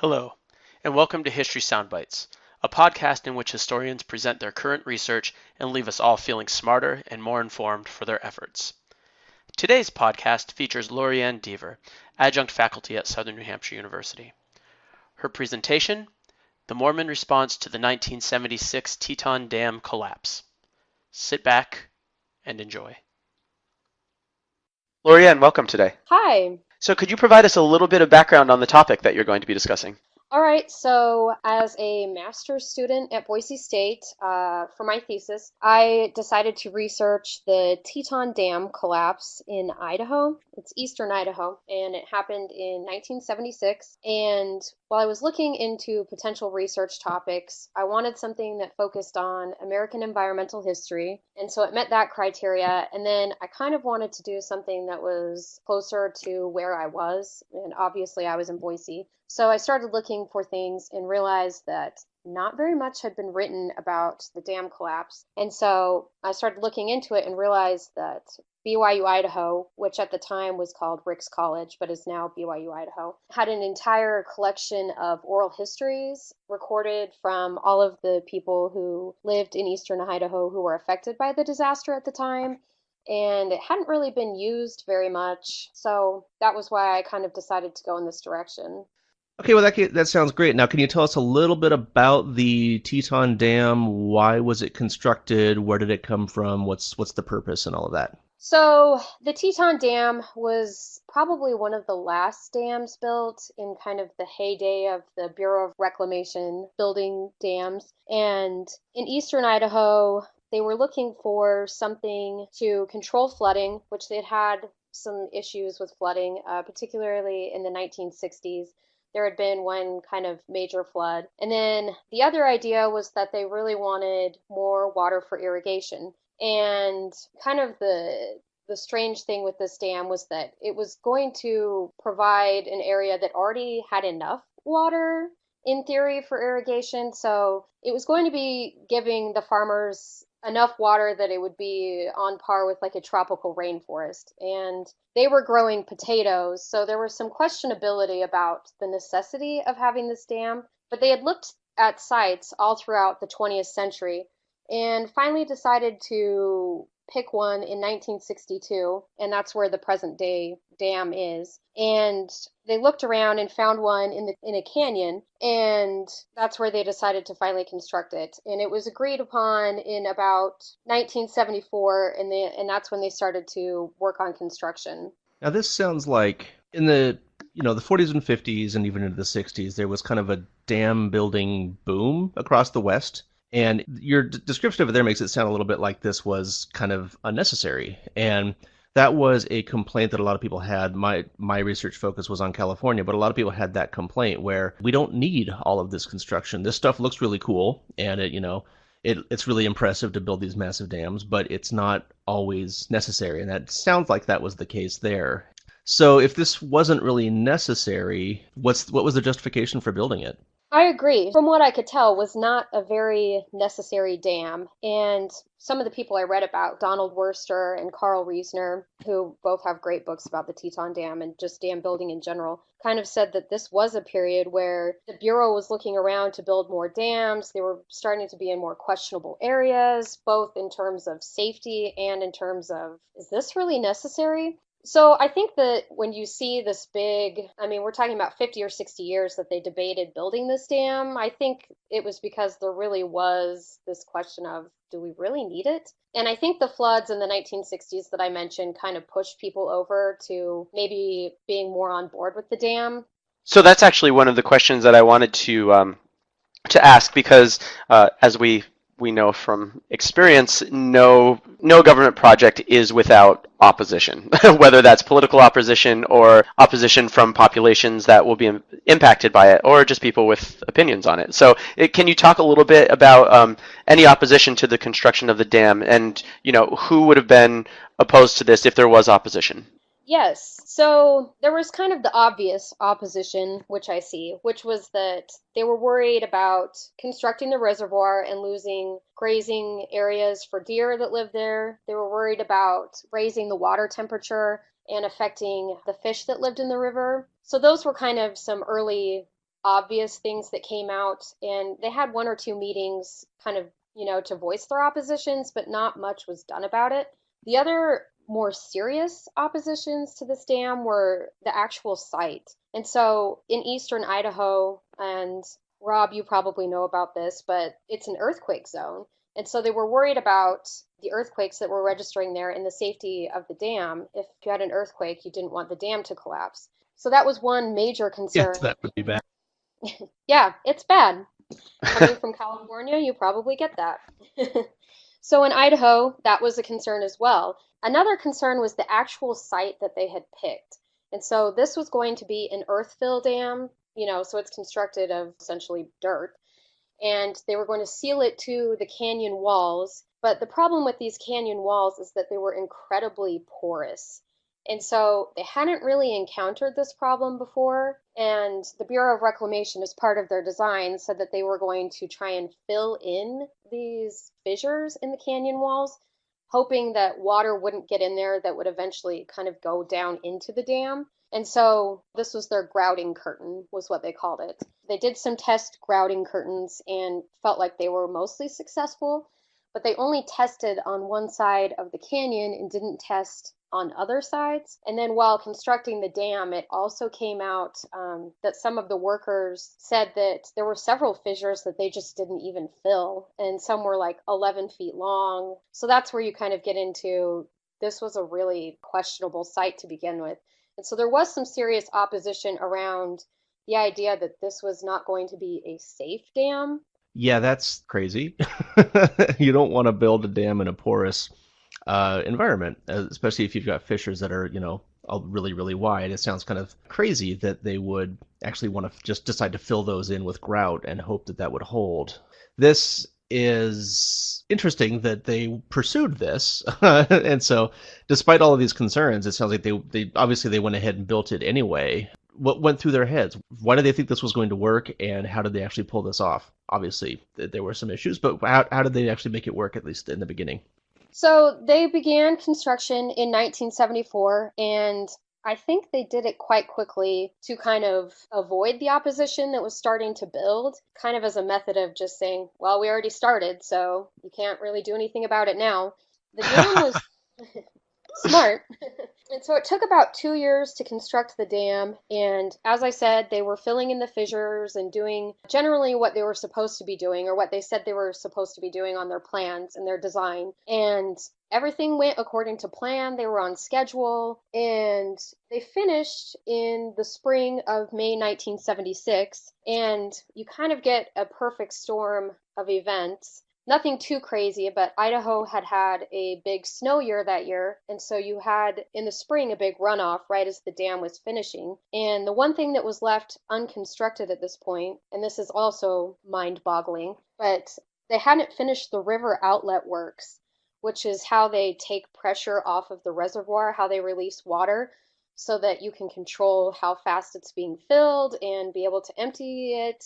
Hello, and welcome to History Soundbites, a podcast in which historians present their current research and leave us all feeling smarter and more informed for their efforts. Today's podcast features LauriAnn Deaver, adjunct faculty at Southern New Hampshire University. Her presentation, The Mormon Response to the 1976 Teton Dam Collapse. Sit back and enjoy. LauriAnn, welcome today. Hi. So could you provide us a little bit of background on the topic that you're going to be discussing? All right, so as a master's student at Boise State for my thesis, I decided to research the Teton Dam collapse in Idaho. It's eastern Idaho, and it happened in 1976. And while I was looking into potential research topics, I wanted something that focused on American environmental history, and so it met that criteria. And then I kind of wanted to do something that was closer to where I was, and obviously I was in Boise. So I started looking for things and realized that not very much had been written about the dam collapse. And so I started looking into it and realized that BYU Idaho, which at the time was called Ricks College, but is now BYU Idaho, had an entire collection of oral histories recorded from all of the people who lived in eastern Idaho who were affected by the disaster at the time. And it hadn't really been used very much. So that was why I kind of decided to go in this direction. Okay, well that sounds great. Now, can you tell us a little bit about the Teton Dam? Why was it constructed? Where did it come from? What's the purpose and all of that? So the Teton Dam was probably one of the last dams built in kind of the heyday of the Bureau of Reclamation building dams. And in eastern Idaho, they were looking for something to control flooding, which they'd had some issues with flooding, particularly in the 1960s. There had been one kind of major flood. And then the other idea was that they really wanted more water for irrigation. And kind of the strange thing with this dam was that it was going to provide an area that already had enough water in theory for irrigation. So it was going to be giving the farmers enough water that it would be on par with like a tropical rainforest. And they were growing potatoes, so there was some questionability about the necessity of having this dam. But they had looked at sites all throughout the 20th century and finally decided to pick one in 1962, and that's where the present day dam is. And they looked around and found one in a canyon, and that's where they decided to finally construct it. And it was agreed upon in about 1974, and that's when they started to work on construction. Now, this sounds like in the 40s and 50s and even into the 60s, there was kind of a dam building boom across the West. And your description of it there makes it sound a little bit like this was kind of unnecessary. And that was a complaint that a lot of people had. My research focus was on California, but a lot of people had that complaint where we don't need all of this construction. This stuff looks really cool, and it's really impressive to build these massive dams, but it's not always necessary. And that sounds like that was the case there. So if this wasn't really necessary, what was the justification for building it? I agree. From what I could tell, was not a very necessary dam. And some of the people I read about, Donald Worster and Carl Reisner, who both have great books about the Teton Dam and just dam building in general, kind of said that this was a period where the Bureau was looking around to build more dams. They were starting to be in more questionable areas, both in terms of safety and in terms of, is this really necessary? So I think that when you see this we're talking about 50 or 60 years that they debated building this dam. I think it was because there really was this question of, do we really need it? And I think the floods in the 1960s that I mentioned kind of pushed people over to maybe being more on board with the dam. So that's actually one of the questions that I wanted to ask because as we know from experience, no government project is without opposition, whether that's political opposition or opposition from populations that will be impacted by it, or just people with opinions on it. So, can you talk a little bit about any opposition to the construction of the dam, and who would have been opposed to this if there was opposition? Yes. So there was kind of the obvious opposition, which I see, which was that they were worried about constructing the reservoir and losing grazing areas for deer that live there. They were worried about raising the water temperature and affecting the fish that lived in the river. So those were kind of some early obvious things that came out, and they had one or two meetings kind of, to voice their oppositions, but not much was done about it. The other more serious oppositions to this dam were the actual site. And so in eastern Idaho, and Rob, you probably know about this, but it's an earthquake zone. And so they were worried about the earthquakes that were registering there and the safety of the dam. If you had an earthquake, you didn't want the dam to collapse. So that was one major concern. Yes, that would be bad. Yeah, it's bad. Coming from California, you probably get that. So in Idaho, that was a concern as well. Another concern was the actual site that they had picked. And so this was going to be an earth-fill dam, so it's constructed of essentially dirt. And they were going to seal it to the canyon walls. But the problem with these canyon walls is that they were incredibly porous. And so they hadn't really encountered this problem before. And the Bureau of Reclamation, as part of their design, said that they were going to try and fill in these fissures in the canyon walls, hoping that water wouldn't get in there that would eventually kind of go down into the dam. And so this was their grouting curtain, was what they called it. They did some test grouting curtains and felt like they were mostly successful, but they only tested on one side of the canyon and didn't test on other sides. And then while constructing the dam, it also came out that some of the workers said that there were several fissures that they just didn't even fill, and some were like 11 feet long. So that's where you kind of get into, this was a really questionable site to begin with. And so there was some serious opposition around the idea that this was not going to be a safe dam. Yeah, that's crazy. You don't want to build a dam in a porous environment, especially if you've got fissures that are, really, really wide. It sounds kind of crazy that they would actually want to just decide to fill those in with grout and hope that that would hold. This is interesting that they pursued this. And so despite all of these concerns, it sounds like they obviously they went ahead and built it anyway. What went through their heads? Why did they think this was going to work, and how did they actually pull this off? Obviously, there were some issues, but how did they actually make it work, at least in the beginning? So they began construction in 1974, and I think they did it quite quickly to kind of avoid the opposition that was starting to build, kind of as a method of just saying, well, we already started, so you can't really do anything about it now. The dam was smart. And so it took about 2 years to construct the dam. And as I said, they were filling in the fissures and doing generally what they were supposed to be doing, or what they said they were supposed to be doing on their plans and their design. And everything went according to plan. They were on schedule, and they finished in the spring of May 1976. And you kind of get a perfect storm of events. Nothing too crazy, but Idaho had had a big snow year that year, and so you had in the spring a big runoff right as the dam was finishing. And the one thing that was left unconstructed at this point, and this is also mind-boggling, but they hadn't finished the river outlet works, which is how they take pressure off of the reservoir, how they release water, so that you can control how fast it's being filled and be able to empty it,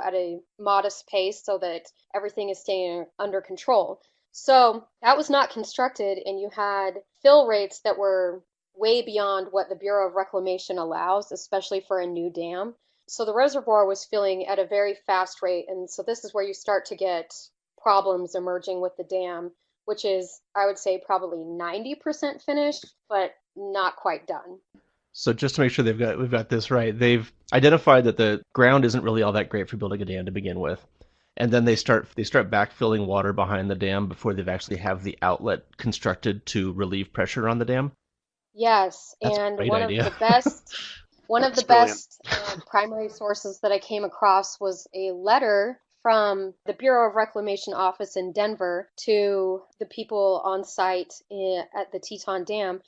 at a modest pace so that everything is staying under control. So that was not constructed, and you had fill rates that were way beyond what the Bureau of Reclamation allows, especially for a new dam. So the reservoir was filling at a very fast rate, and so this is where you start to get problems emerging with the dam, which is, I would say, probably 90% finished, but not quite done. So just to make sure we've got this right, they've identified that the ground isn't really all that great for building a dam to begin with, and then they start backfilling water behind the dam before they've actually have the outlet constructed to relieve pressure on the dam. Yes, That's and a great one idea. of the best primary sources that I came across was a letter from the Bureau of Reclamation office in Denver to the people on site at the Teton Dam,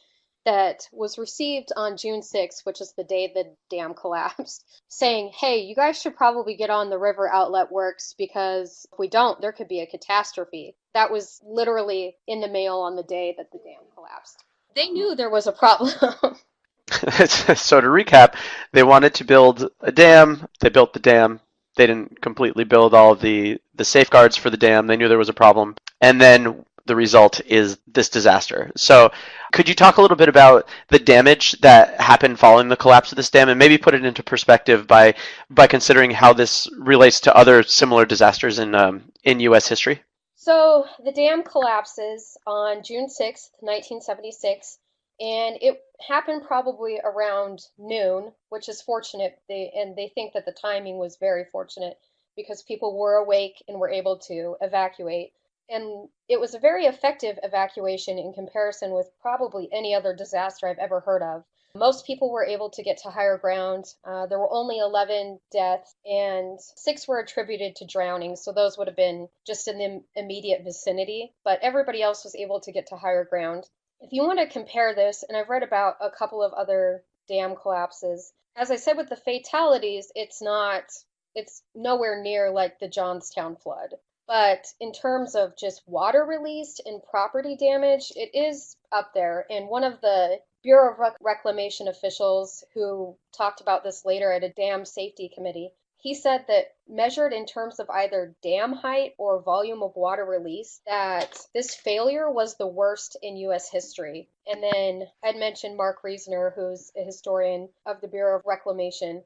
that was received on June 6th, which is the day the dam collapsed, saying, hey, you guys should probably get on the river outlet works, because if we don't, there could be a catastrophe. That was literally in the mail on the day that the dam collapsed. They knew there was a problem. So to recap, they wanted to build a dam. They built the dam. They didn't completely build all of the safeguards for the dam. They knew there was a problem. And then the result is this disaster. So could you talk a little bit about the damage that happened following the collapse of this dam, and maybe put it into perspective by considering how this relates to other similar disasters in U.S. history? So the dam collapses on June 6th, 1976, and it happened probably around noon, which is fortunate. They think that the timing was very fortunate because people were awake and were able to evacuate. And it was a very effective evacuation in comparison with probably any other disaster I've ever heard of. Most people were able to get to higher ground. There were only 11 deaths, and 6 were attributed to drowning, so those would have been just in the immediate vicinity, but everybody else was able to get to higher ground. If you want to compare this, and I've read about a couple of other dam collapses, as I said with the fatalities, it's nowhere near like the Johnstown flood. But in terms of just water released and property damage, it is up there. And one of the Bureau of Reclamation officials who talked about this later at a dam safety committee, he said that measured in terms of either dam height or volume of water release, that this failure was the worst in U.S. history. And then I'd mentioned Mark Reasoner, who's a historian of the Bureau of Reclamation,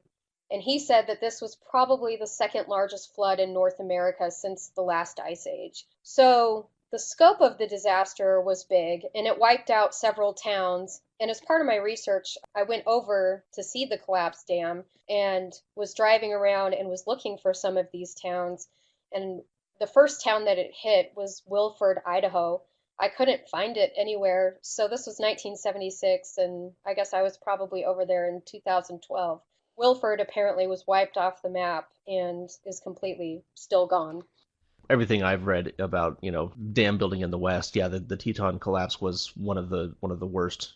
and he said that this was probably the second largest flood in North America since the last ice age. So the scope of the disaster was big, and it wiped out several towns. And as part of my research, I went over to see the collapsed dam and was driving around and was looking for some of these towns. And the first town that it hit was Wilford, Idaho. I couldn't find it anywhere. So this was 1976, and I guess I was probably over there in 2012. Wilford apparently was wiped off the map and is completely still gone. Everything I've read about, dam building in the West, yeah, the Teton collapse was one of the worst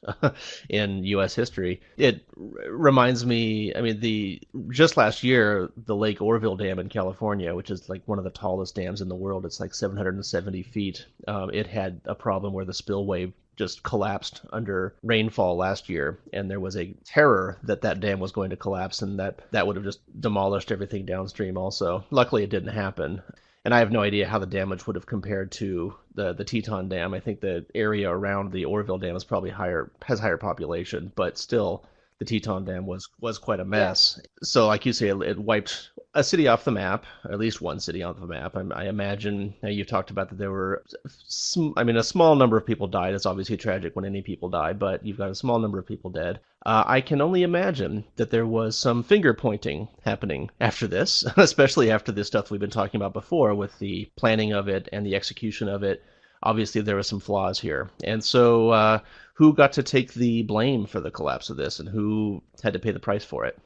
in U.S. history. It reminds me, just last year, the Lake Oroville Dam in California, which is like one of the tallest dams in the world, it's like 770 feet. It had a problem where the spillway just collapsed under rainfall last year, and there was a terror that dam was going to collapse, and that would have just demolished everything downstream also. Luckily, it didn't happen. And I have no idea how the damage would have compared to the Teton Dam. I think the area around the Oroville Dam is probably has higher population, but still, the Teton Dam was quite a mess. Yeah. So, like you say, it wiped a city off the map, or at least one city off the map. I imagine you talked about that there were, a small number of people died. It's obviously tragic when any people die, but you've got a small number of people dead. I can only imagine that there was some finger pointing happening after this, especially after this stuff we've been talking about before with the planning of it and the execution of it. Obviously, there were some flaws here. And so who got to take the blame for the collapse of this, and who had to pay the price for it?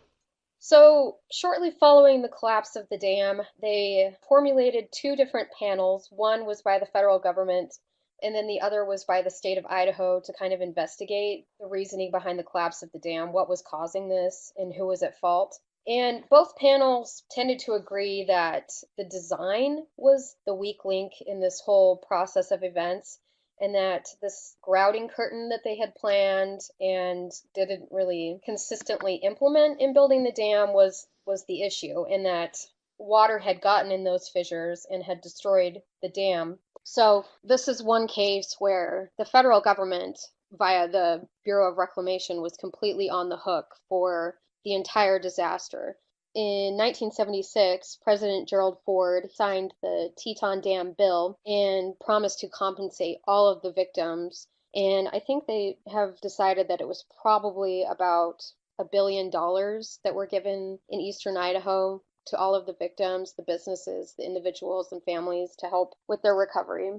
So shortly following the collapse of the dam, they formulated 2 different panels. One was by the federal government, and then the other was by the state of Idaho to kind of investigate the reasoning behind the collapse of the dam, what was causing this, and who was at fault. And both panels tended to agree that the design was the weak link in this whole process of events, and that this grouting curtain that they had planned and didn't really consistently implement in building the dam was the issue, and that water had gotten in those fissures and had destroyed the dam. So this is one case where the federal government, via the Bureau of Reclamation, was completely on the hook for the entire disaster. In 1976, President Gerald Ford signed the Teton Dam bill and promised to compensate all of the victims. And I think they have decided that it was probably about $1 billion that were given in eastern Idaho to all of the victims, the businesses, the individuals, and families to help with their recovery.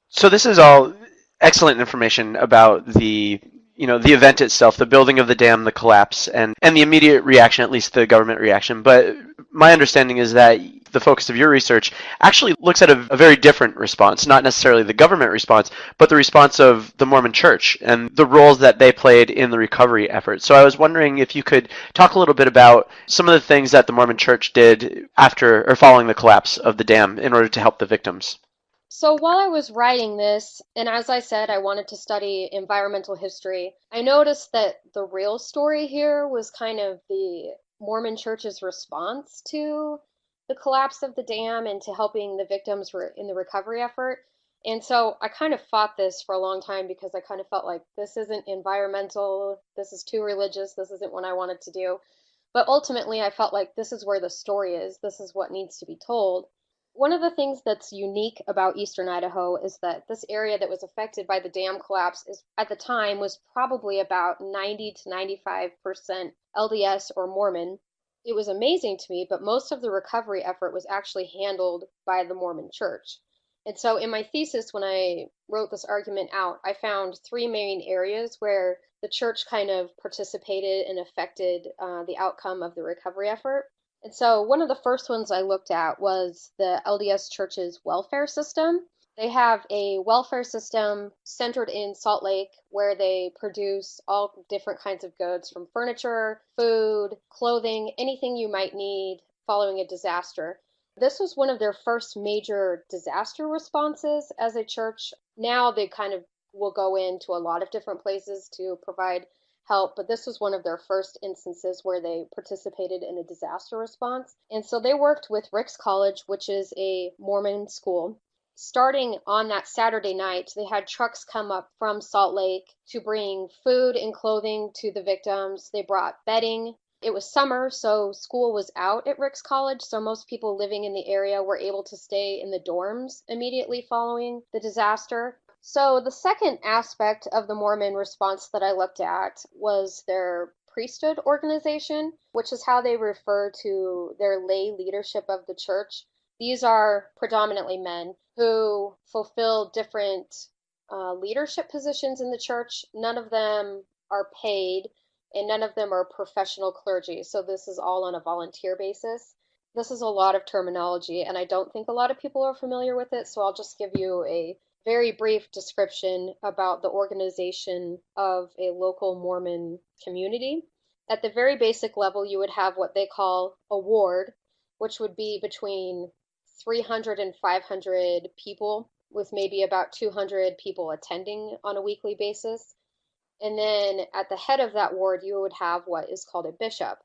So this is all excellent information about the event itself, the building of the dam, the collapse, and the immediate reaction, at least the government reaction. But my understanding is that the focus of your research actually looks at a very different response, not necessarily the government response, but the response of the Mormon Church and the roles that they played in the recovery effort. So I was wondering if you could talk a little bit about some of the things that the Mormon Church did after or following the collapse of the dam in order to help the victims. So while I was writing this, and as I said, I wanted to study environmental history, I noticed that the real story here was kind of the Mormon Church's response to the collapse of the dam and to helping the victims in the recovery effort. And so I kind of fought this for a long time because I kind of felt like this isn't environmental, this is too religious, this isn't what I wanted to do. But ultimately, I felt like this is where the story is, this is what needs to be told. One of the things that's unique about eastern Idaho is that this area that was affected by the dam collapse is at the time was probably about 90 to 95% LDS or Mormon. It was amazing to me, but most of the recovery effort was actually handled by the Mormon Church. And so in my thesis, when I wrote this argument out, I found three main areas where the church kind of participated and affected the outcome of the recovery effort. And so one of the first ones I looked at was the LDS Church's welfare system. They have a welfare system centered in Salt Lake where they produce all different kinds of goods from furniture, food, clothing, anything you might need following a disaster. This was one of their first major disaster responses as a church. Now they kind of will go into a lot of different places to provide help, but this was one of their first instances where they participated in a disaster response. And so they worked with Ricks College, which is a Mormon school. Starting on that Saturday night, they had trucks come up from Salt Lake to bring food and clothing to the victims. They brought bedding. It was summer, so school was out at Ricks College, so most people living in the area were able to stay in the dorms immediately following the disaster. So the second aspect of the Mormon response that I looked at was their priesthood organization, which is how they refer to their lay leadership of the church. These are predominantly men who fulfill different leadership positions in the church. None of them are paid, and none of them are professional clergy. So this is all on a volunteer basis. This is a lot of terminology, and I don't think a lot of people are familiar with it, so I'll just give you a very brief description about the organization of a local Mormon community. At the very basic level, you would have what they call a ward, which would be between 300 and 500 people, with maybe about 200 people attending on a weekly basis. And then at the head of that ward, you would have what is called a bishop.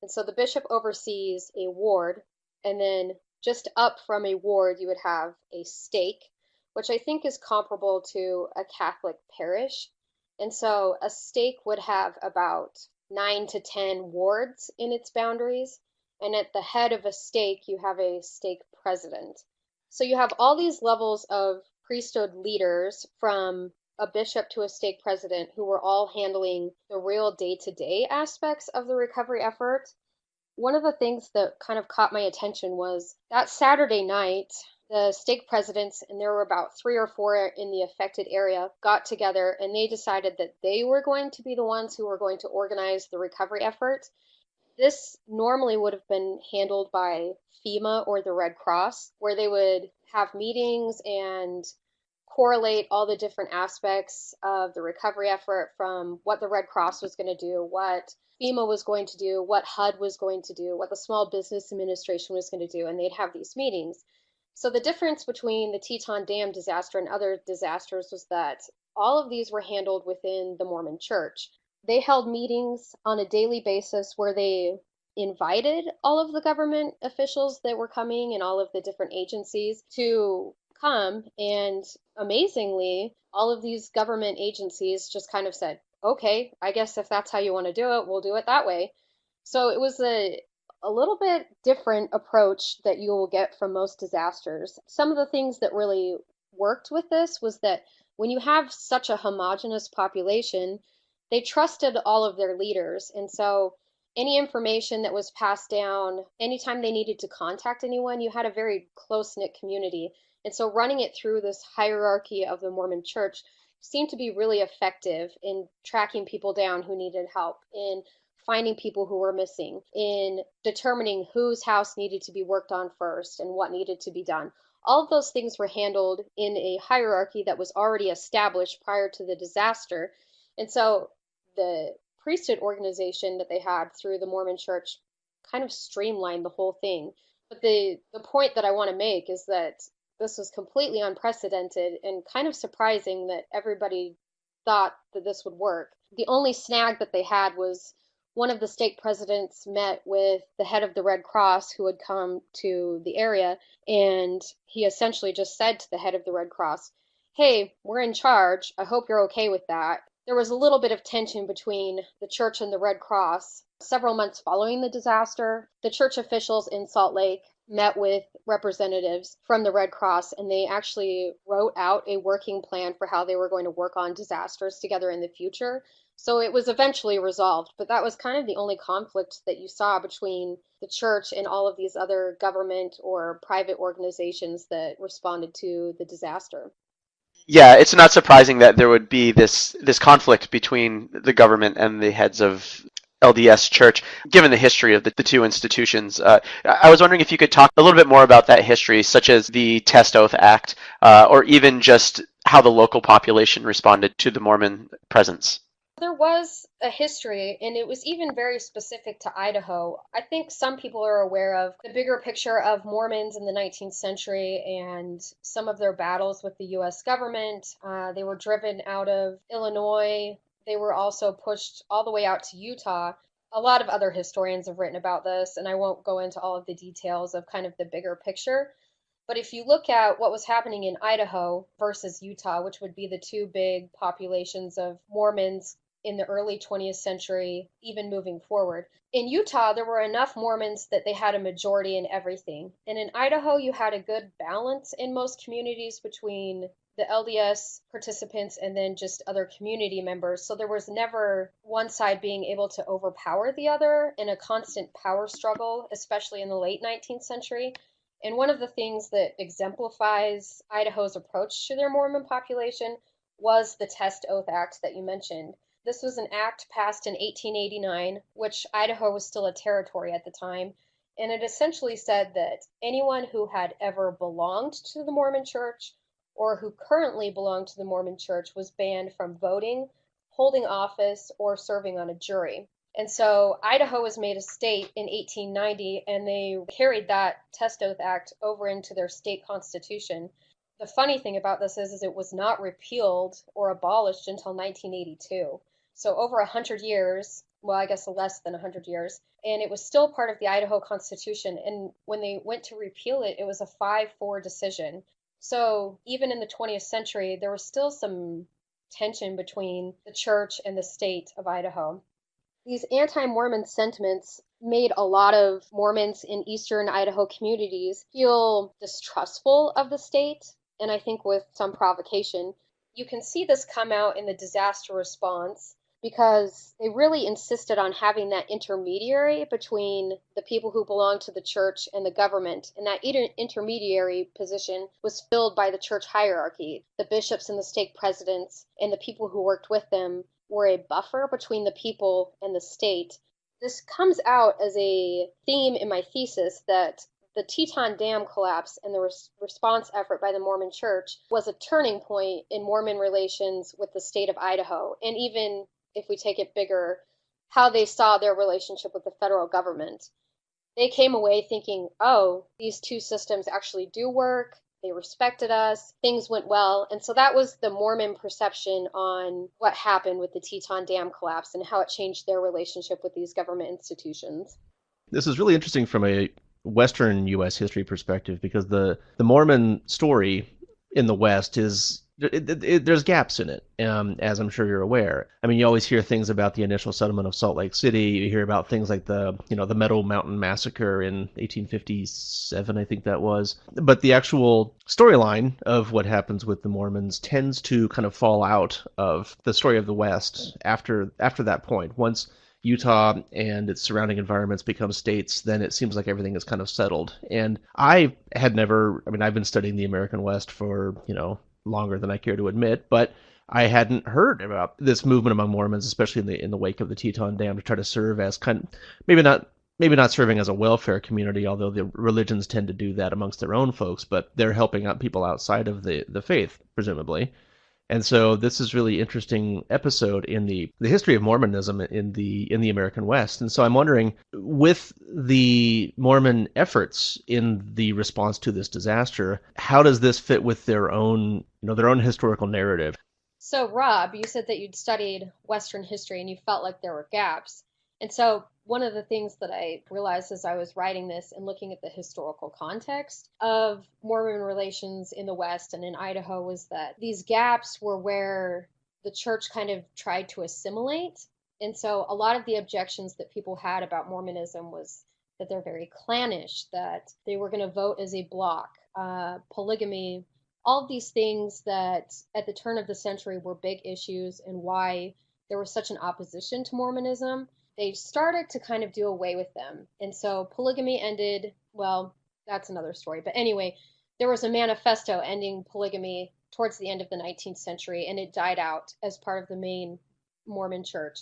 And so the bishop oversees a ward, and then just up from a ward, you would have a stake, which I think is comparable to a Catholic parish. And so a stake would have about 9 to 10 wards in its boundaries. And at the head of a stake, you have a stake president. So you have all these levels of priesthood leaders from a bishop to a stake president who were all handling the real day-to-day aspects of the recovery effort. One of the things that kind of caught my attention was that Saturday night, the stake presidents, and there were about 3 or 4 in the affected area, got together and they decided that they were going to be the ones who were going to organize the recovery effort. This normally would have been handled by FEMA or the Red Cross, where they would have meetings and correlate all the different aspects of the recovery effort, from what the Red Cross was going to do, what FEMA was going to do, what HUD was going to do, what the Small Business Administration was going to do, and they'd have these meetings. So the difference between the Teton Dam disaster and other disasters was that all of these were handled within the Mormon Church. They held meetings on a daily basis where they invited all of the government officials that were coming and all of the different agencies to come, and amazingly, all of these government agencies just kind of said, okay, I guess if that's how you want to do it, we'll do it that way. So it was a little bit different approach that you will get from most disasters. Some of the things that really worked with this was that when you have such a homogenous population, they trusted all of their leaders. And so any information that was passed down, anytime they needed to contact anyone, you had a very close-knit community. And so running it through this hierarchy of the Mormon Church seemed to be really effective in tracking people down who needed help, in finding people who were missing, in determining whose house needed to be worked on first and what needed to be done. All of those things were handled in a hierarchy that was already established prior to the disaster. And so the priesthood organization that they had through the Mormon Church kind of streamlined the whole thing. But the point that I want to make is that this was completely unprecedented and kind of surprising that everybody thought that this would work. The only snag that they had was one of the stake presidents met with the head of the Red Cross who had come to the area, and he essentially just said to the head of the Red Cross, hey, we're in charge. I hope you're okay with that. There was a little bit of tension between the church and the Red Cross. Several months following the disaster, the church officials in Salt Lake met with representatives from the Red Cross, and they actually wrote out a working plan for how they were going to work on disasters together in the future. So it was eventually resolved, but that was kind of the only conflict that you saw between the church and all of these other government or private organizations that responded to the disaster. Yeah, it's not surprising that there would be this conflict between the government and the heads of LDS Church, given the history of the two institutions. I was wondering if you could talk a little bit more about that history, such as the Test Oath Act, or even just how the local population responded to the Mormon presence. There was a history, and it was even very specific to Idaho. I think some people are aware of the bigger picture of Mormons in the 19th century and some of their battles with the U.S. government. They were driven out of Illinois. They were also pushed all the way out to Utah. A lot of other historians have written about this, and I won't go into all of the details of kind of the bigger picture. But if you look at what was happening in Idaho versus Utah, which would be the two big populations of Mormons in the early 20th century, even moving forward. In Utah, there were enough Mormons that they had a majority in everything. And in Idaho, you had a good balance in most communities between the LDS participants and then just other community members. So there was never one side being able to overpower the other in a constant power struggle, especially in the late 19th century. And one of the things that exemplifies Idaho's approach to their Mormon population was the Test Oath Act that you mentioned. This was an act passed in 1889, which Idaho was still a territory at the time, and it essentially said that anyone who had ever belonged to the Mormon Church or who currently belonged to the Mormon Church was banned from voting, holding office, or serving on a jury. And so Idaho was made a state in 1890, and they carried that Test Oath Act over into their state constitution. The funny thing about this is it was not repealed or abolished until 1982. So over 100 years, well, I guess less than 100 years, and it was still part of the Idaho Constitution. And when they went to repeal it, it was a 5-4 decision. So even in the 20th century, there was still some tension between the church and the state of Idaho. These anti-Mormon sentiments made a lot of Mormons in eastern Idaho communities feel distrustful of the state, and I think with some provocation. You can see this come out in the disaster response because they really insisted on having that intermediary between the people who belonged to the church and the government. And that intermediary position was filled by the church hierarchy. The bishops and the stake presidents and the people who worked with them were a buffer between the people and the state. This comes out as a theme in my thesis that the Teton Dam collapse and the response effort by the Mormon Church was a turning point in Mormon relations with the state of Idaho, and even if we take it bigger, how they saw their relationship with the federal government. They came away thinking, oh, these two systems actually do work, they respected us, things went well, and so that was the Mormon perception on what happened with the Teton Dam collapse and how it changed their relationship with these government institutions. This is really interesting from a Western U.S. history perspective because the Mormon story in the West is there's gaps in it, as I'm sure you're aware. I mean, you always hear things about the initial settlement of Salt Lake City. You hear about things like the Meadow Mountain Massacre in 1857, I think that was. But the actual storyline of what happens with the Mormons tends to kind of fall out of the story of the West after that point. Once Utah and its surrounding environments become states, then it seems like everything is kind of settled. And I've been studying the American West for, longer than I care to admit, but I hadn't heard about this movement among Mormons, especially in the wake of the Teton Dam, to try to serve as maybe not serving as a welfare community, although the religions tend to do that amongst their own folks, but they're helping out people outside of the faith, presumably. And so this is really interesting episode in the history of Mormonism in the American West. And so I'm wondering, with the Mormon efforts in the response to this disaster, how does this fit with their own historical narrative? So, Rob, you said that you'd studied Western history and you felt like there were gaps. And so one of the things that I realized as I was writing this and looking at the historical context of Mormon relations in the West and in Idaho was that these gaps were where the church kind of tried to assimilate. And so a lot of the objections that people had about Mormonism was that they're very clannish, that they were going to vote as a bloc, polygamy, all of these things that at the turn of the century were big issues and why there was such an opposition to Mormonism. They started to kind of do away with them. And so polygamy ended, well, that's another story. But anyway, there was a manifesto ending polygamy towards the end of the 19th century, and it died out as part of the main Mormon church.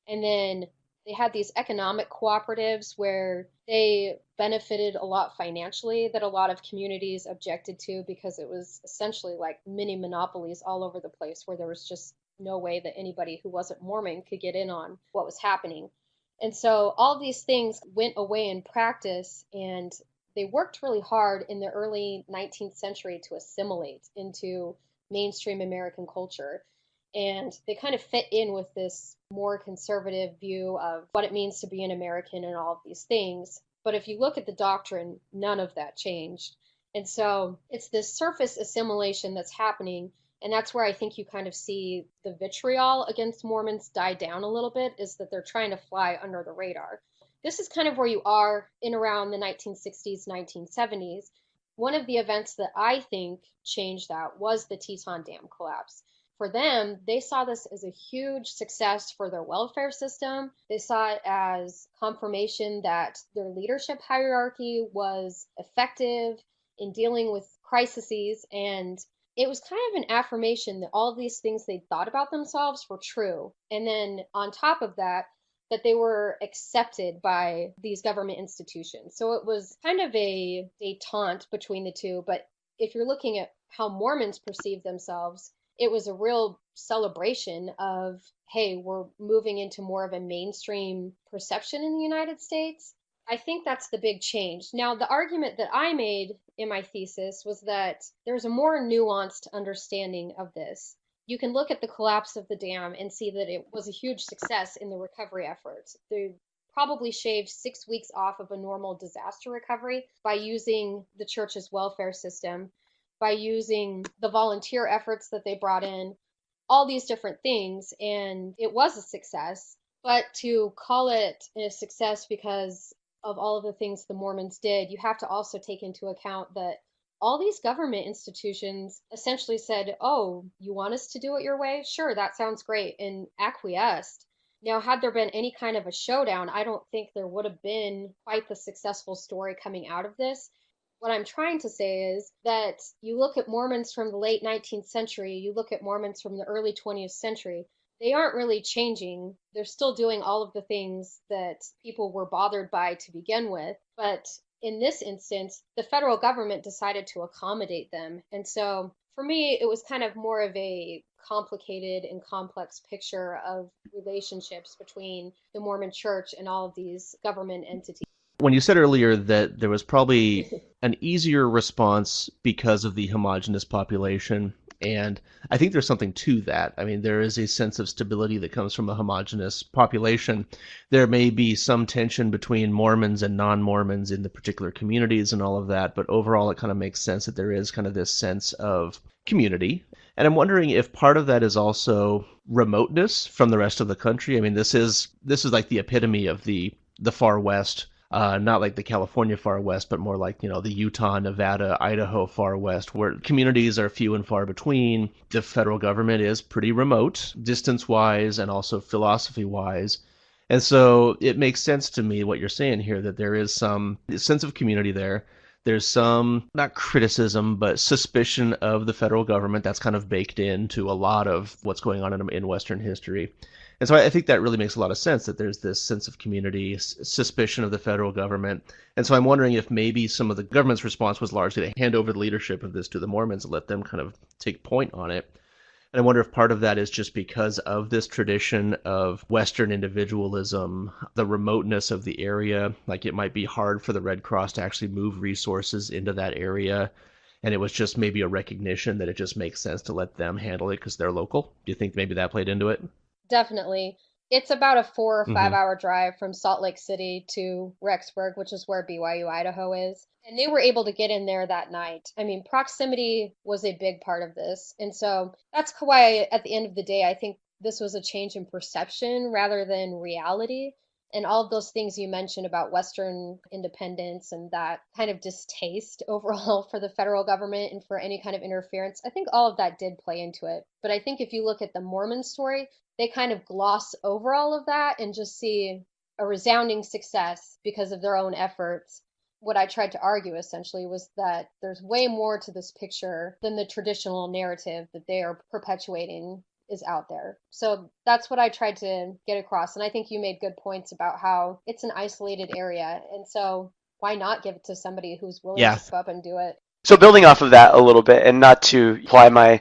And then they had these economic cooperatives where they benefited a lot financially that a lot of communities objected to because it was essentially like mini monopolies all over the place where there was just no way that anybody who wasn't Mormon could get in on what was happening. And so all these things went away in practice, and they worked really hard in the early 19th century to assimilate into mainstream American culture. And they kind of fit in with this more conservative view of what it means to be an American and all of these things. But if you look at the doctrine, none of that changed. And so it's this surface assimilation that's happening. And that's where I think you kind of see the vitriol against Mormons die down a little bit, is that they're trying to fly under the radar. This is kind of where you are in around the 1960s, 1970s. One of the events that I think changed that was the Teton Dam collapse. For them, they saw this as a huge success for their welfare system. They saw it as confirmation that their leadership hierarchy was effective in dealing with crises, and it was kind of an affirmation that all of these things they thought about themselves were true. And then on top of that, that they were accepted by these government institutions. So it was kind of a detente between the two. But if you're looking at how Mormons perceive themselves, it was a real celebration of, hey, we're moving into more of a mainstream perception in the United States. I think that's the big change. Now, the argument that I made in my thesis was that there's a more nuanced understanding of this. You can look at the collapse of the dam and see that it was a huge success in the recovery efforts. They probably shaved 6 weeks off of a normal disaster recovery by using the church's welfare system, by using the volunteer efforts that they brought in, all these different things, and it was a success. But to call it a success because of all of the things the Mormons did, you have to also take into account that all these government institutions essentially said, oh, you want us to do it your way? Sure, that sounds great, and acquiesced. Now, had there been any kind of a showdown, I don't think there would have been quite the successful story coming out of this. What I'm trying to say is that you look at Mormons from the late 19th century, you look at Mormons from the early 20th century, they aren't really changing. They're still doing all of the things that people were bothered by to begin with. But in this instance, the federal government decided to accommodate them. And so for me, it was kind of more of a complicated and complex picture of relationships between the Mormon church and all of these government entities. When you said earlier that there was probably an easier response because of the homogenous population, and I think there's something to that. I mean, there is a sense of stability that comes from a homogenous population. There may be some tension between Mormons and non-Mormons in the particular communities and all of that, but overall it kind of makes sense that there is kind of this sense of community. And I'm wondering if part of that is also remoteness from the rest of the country. I mean, this is like the epitome of the far west. Not like the California far west, but more like, the Utah, Nevada, Idaho far west, where communities are few and far between. The federal government is pretty remote, distance-wise and also philosophy-wise. And so it makes sense to me what you're saying here, that there is some sense of community there. There's some, not criticism, but suspicion of the federal government that's kind of baked into a lot of what's going on in Western history. And so I think that really makes a lot of sense, that there's this sense of community, suspicion of the federal government. And so I'm wondering if maybe some of the government's response was largely to hand over the leadership of this to the Mormons and let them kind of take point on it. And I wonder if part of that is just because of this tradition of Western individualism, the remoteness of the area, like it might be hard for the Red Cross to actually move resources into that area. And it was just maybe a recognition that it just makes sense to let them handle it because they're local. Do you think maybe that played into it? Definitely. It's about a 4 or 5 hour Hmm. drive from Salt Lake City to Rexburg, which is where BYU Idaho is. And they were able to get in there that night. I mean, proximity was a big part of this. And so that's why, at the end of the day, I think this was a change in perception rather than reality. And all of those things you mentioned about Western independence and that kind of distaste overall for the federal government and for any kind of interference, I think all of that did play into it. But I think if you look at the Mormon story, they kind of gloss over all of that and just see a resounding success because of their own efforts. What I tried to argue essentially was that there's way more to this picture than the traditional narrative that they are perpetuating is out there. So that's what I tried to get across. And I think you made good points about how it's an isolated area. And so why not give it to somebody who's willing to Yeah. step up and do it? So building off of that a little bit, and not to apply my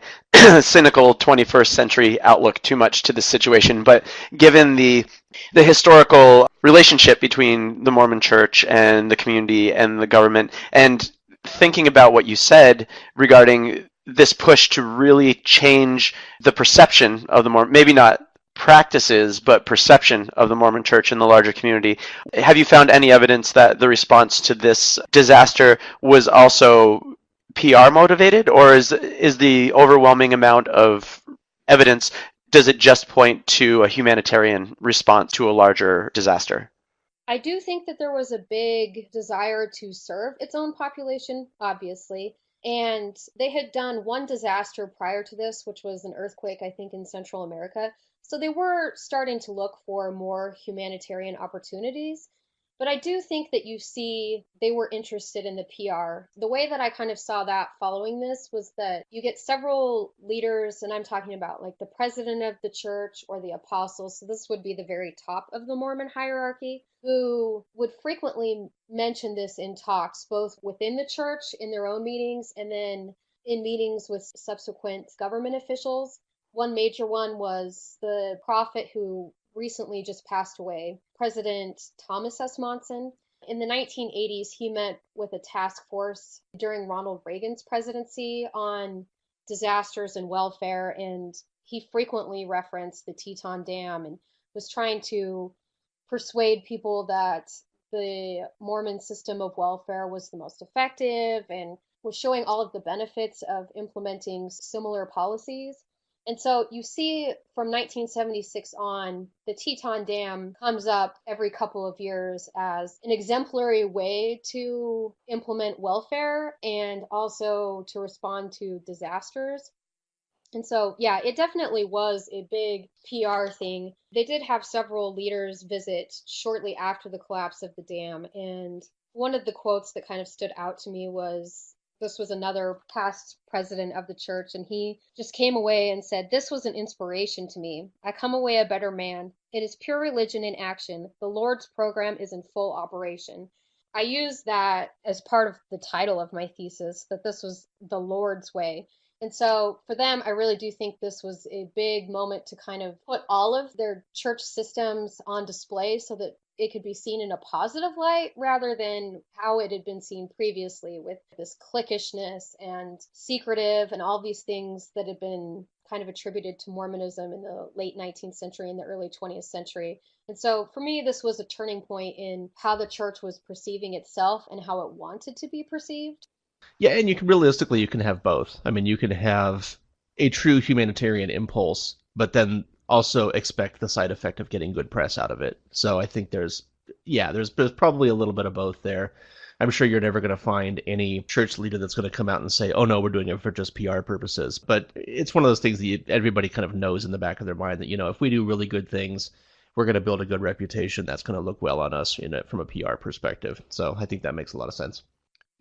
cynical 21st century outlook too much to the situation, but given the historical relationship between the Mormon Church and the community and the government, and thinking about what you said regarding this push to really change the perception of the Mormon, maybe not practices, but perception of the Mormon Church in the larger community. Have you found any evidence that the response to this disaster was also PR motivated, or is the overwhelming amount of evidence, does it just point to a humanitarian response to a larger disaster? I do think that there was a big desire to serve its own population, obviously. And they had done one disaster prior to this, which was an earthquake, I think, in Central America. So they were starting to look for more humanitarian opportunities. But I do think that you see they were interested in the PR. The way that I kind of saw that following this was that you get several leaders, and I'm talking about like the president of the church or the apostles. So this would be the very top of the Mormon hierarchy, who would frequently mention this in talks, both within the church in their own meetings and then in meetings with subsequent government officials. One major one was the prophet who recently just passed away, President Thomas S. Monson. In the 1980s, he met with a task force during Ronald Reagan's presidency on disasters and welfare, and he frequently referenced the Teton Dam and was trying to persuade people that the Mormon system of welfare was the most effective and was showing all of the benefits of implementing similar policies. And so you see from 1976 on, the Teton Dam comes up every couple of years as an exemplary way to implement welfare and also to respond to disasters. And so, yeah, it definitely was a big PR thing. They did have several leaders visit shortly after the collapse of the dam. And one of the quotes that kind of stood out to me was, this was another past president of the church, and he just came away and said, "This was an inspiration to me. I come away a better man. It is pure religion in action. The Lord's program is in full operation." I use that as part of the title of my thesis, that this was the Lord's way. And so for them, I really do think this was a big moment to kind of put all of their church systems on display so that it could be seen in a positive light rather than how it had been seen previously with this cliquishness and secretive and all these things that had been kind of attributed to Mormonism in the late 19th century and the early 20th century. And so for me, this was a turning point in how the church was perceiving itself and how it wanted to be perceived. Yeah, and you can realistically you can have both. I mean, you can have a true humanitarian impulse, but then also expect the side effect of getting good press out of it. So I think there's probably a little bit of both there. I'm sure you're never going to find any church leader that's going to come out and say, "Oh no, we're doing it for just PR purposes." But it's one of those things that everybody kind of knows in the back of their mind that if we do really good things, we're going to build a good reputation. That's going to look well on us, from a PR perspective. So I think that makes a lot of sense.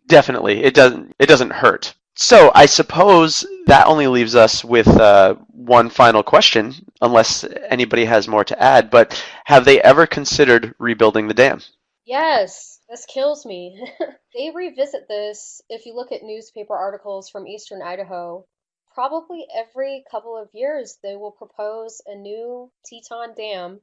Definitely, it doesn't hurt. So I suppose that only leaves us with one final question, unless anybody has more to add. But have they ever considered rebuilding the dam? Yes, this kills me. They revisit this, if you look at newspaper articles from eastern Idaho, probably every couple of years they will propose a new Teton Dam,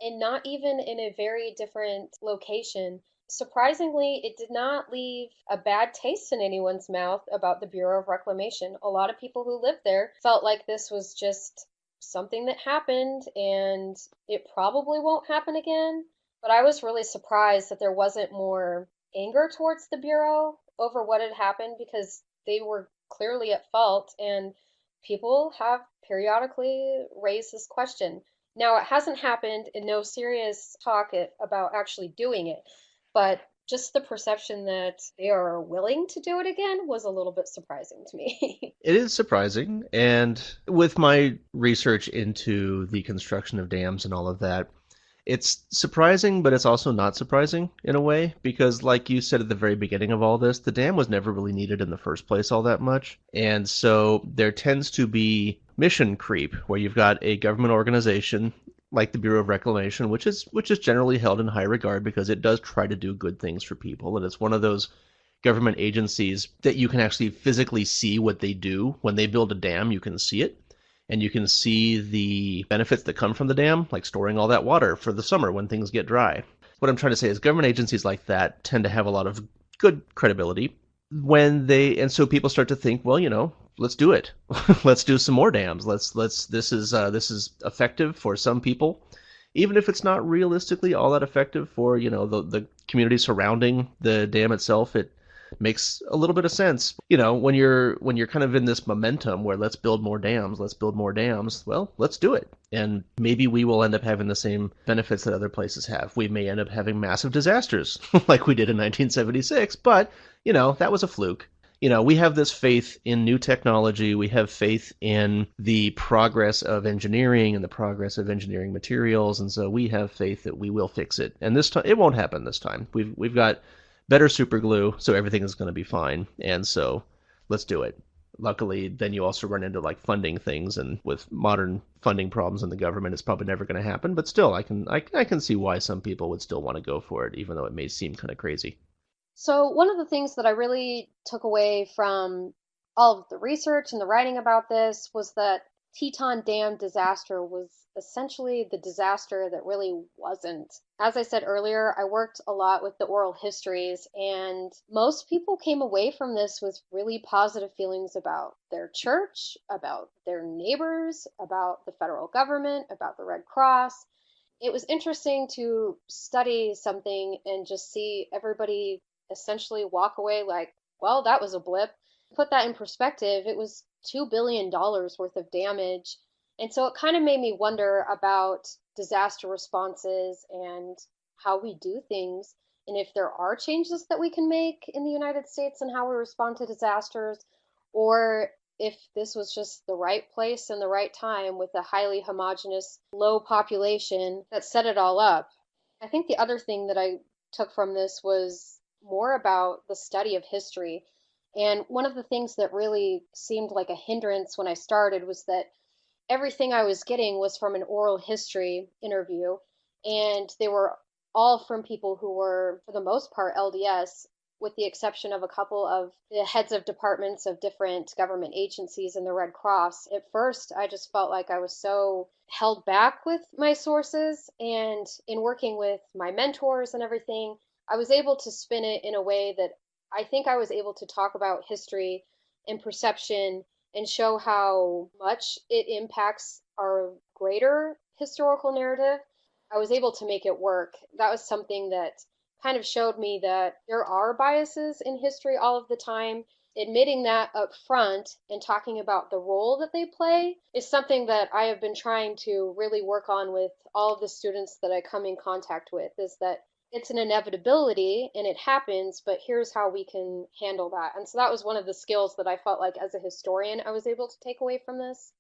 and not even in a very different location. Surprisingly, it did not leave a bad taste in anyone's mouth about the Bureau of Reclamation. A lot of people who lived there felt like this was just something that happened and it probably won't happen again. But I was really surprised that there wasn't more anger towards the Bureau over what had happened because they were clearly at fault and people have periodically raised this question. Now, it hasn't happened in no serious talk about actually doing it, but just the perception that they are willing to do it again was a little bit surprising to me. It is surprising, and with my research into the construction of dams and all of that, it's surprising, but it's also not surprising in a way, because like you said at the very beginning of all this, the dam was never really needed in the first place all that much. And so there tends to be mission creep, where you've got a government organization like the Bureau of Reclamation, which is generally held in high regard because it does try to do good things for people, and it's one of those government agencies that you can actually physically see what they do. When they build a dam, you can see it, and you can see the benefits that come from the dam, like storing all that water for the summer when things get dry. What I'm trying to say is government agencies like that tend to have a lot of good credibility and so people start to think, well, let's do it. Let's do some more dams. This is effective for some people, even if it's not realistically all that effective for, the community surrounding the dam itself. It makes a little bit of sense. When you're kind of in this momentum where let's build more dams, well, let's do it. And maybe we will end up having the same benefits that other places have. We may end up having massive disasters like we did in 1976, but, that was a fluke. We have this faith in new technology. We have faith in the progress of engineering and the progress of engineering materials. And so we have faith that we will fix it. And this time, it won't happen this time. We've got better super glue, so everything is going to be fine. And so let's do it. Luckily, then you also run into like funding things, and with modern funding problems in the government, it's probably never going to happen. But still, I can see why some people would still want to go for it, even though it may seem kind of crazy. So, one of the things that I really took away from all of the research and the writing about this was that Teton Dam disaster was essentially the disaster that really wasn't. As I said earlier, I worked a lot with the oral histories, and most people came away from this with really positive feelings about their church, about their neighbors, about the federal government, about the Red Cross. It was interesting to study something and just see everybody essentially walk away like, well, that was a blip. Put that in perspective, it was $2 billion worth of damage. And so it kind of made me wonder about disaster responses and how we do things, and if there are changes that we can make in the United States and how we respond to disasters, or if this was just the right place and the right time with a highly homogeneous, low population that set it all up. I think the other thing that I took from this was more about the study of history. And one of the things that really seemed like a hindrance when I started was that everything I was getting was from an oral history interview, and they were all from people who were, for the most part, LDS, with the exception of a couple of the heads of departments of different government agencies and the Red Cross. At first, I just felt like I was so held back with my sources, and in working with my mentors and everything, I was able to spin it in a way that I think I was able to talk about history and perception and show how much it impacts our greater historical narrative. I was able to make it work. That was something that kind of showed me that there are biases in history all of the time. Admitting that up front and talking about the role that they play is something that I have been trying to really work on with all of the students that I come in contact with, is that it's an inevitability and it happens, but here's how we can handle that. And so that was one of the skills that I felt like as a historian I was able to take away from this.